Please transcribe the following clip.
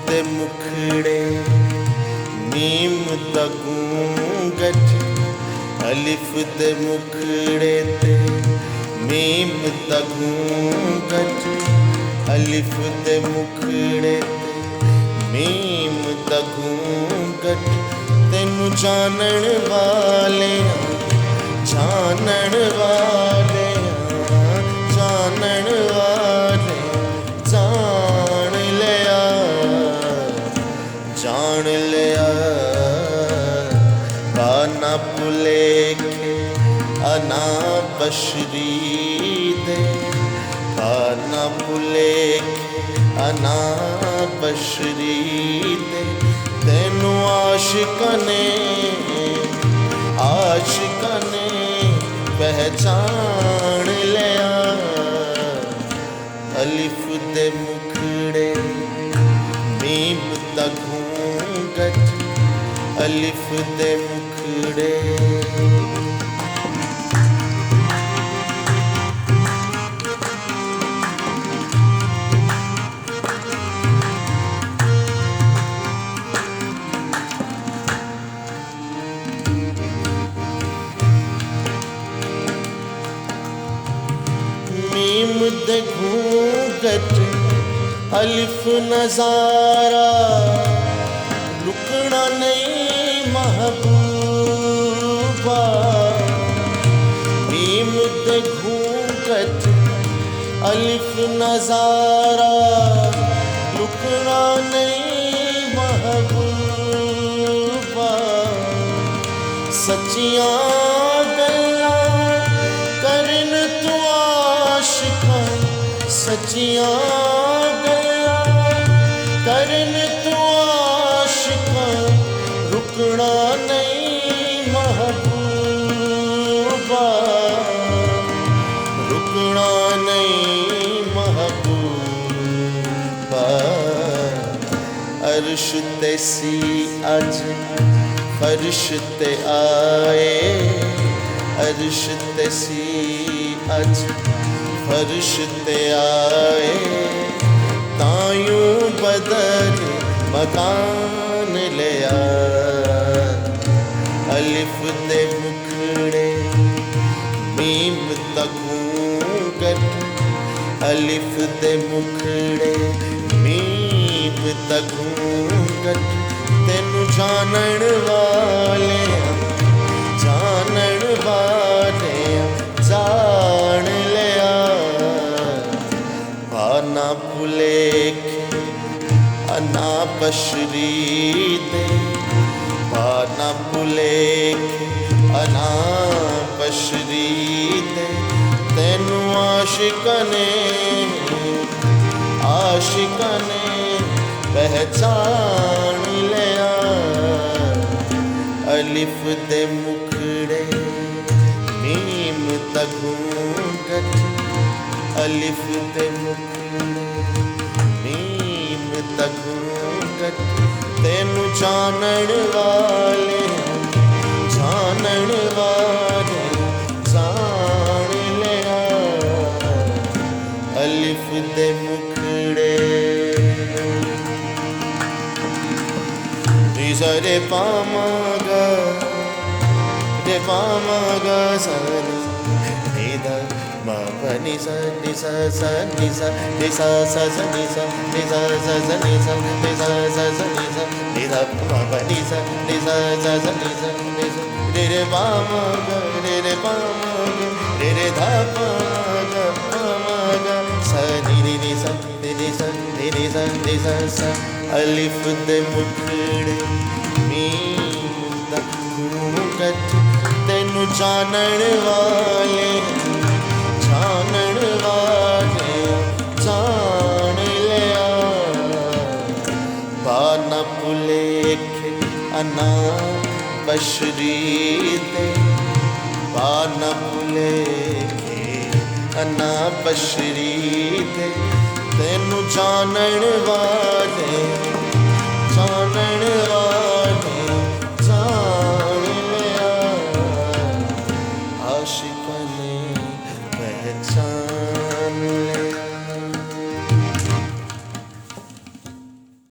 ते मुखड़े मीम दा गूंगट अलिफ ते मुखड़े ते मीम दा गूंगट अलिफ ते मुखड़े ते मीम दा गूंगट तेनू जानन वाले जानन वाले जानन वाले जान लिया जान लिया काना पुलेखे अना बशरी दे काना पुलेखे अना बशरी दे तेनू आशिकने आशिकने पहचान लिया अलिफ दे मुखड़े मीम दा घूंगट अलिफ दे मुखड़े मीम दे घूंगट अलिफ नजारा रुकना नहीं महबूबा मीम दे घूंगट अलिफ नजारा रुकना नहीं महबूबा सच्चियां सच्चियां गया करन तू आशिका रुकना नहीं महबूबा रुकना नहीं महबूबा अर्श ते सी अज फर्श ते आए अर्श ते सी अज फर्श ते आए तायूं बदल मकान लिया अलिफ दे मुखड़े मीम दा घूंगट अलिफ दे मुखड़े मीम दा घूंगट तेनू जानन वाले जानन वाले जान लिया पाना पुलेखे अना बशरी दे पाना पुलेखे अना बशरी दे तेनू आशिकने आशिकने पहचान लिया अलिफ दे मुखड़े मीम दा घूंगट अलिफ दे मुखड़े मीम दा घूंगट तेनू जानन वाले जान लिया अलिफ दे मुखड़े रे पामागा रे पामागा सनी निदा मा पनि सा नि सा सा नि सा नि सा सा सा नि सा नि सा सा सा नि सा नि सा सा सा नि सा निदा मा पनि सा नि सा सा सा नि सा नि सा रे पामागा रे पामागा रे धा पामागा पामागा सा नि नि सा नि सा नि सा नि सा सा अलिफ दे मुखड़े मीम दा घूंगट तेनू जानन वाले जान लिया पाना पुलेखे अना बशरी दे पाना पुलेखे अना बशरी दे तेनू जानन वाले जानन वाले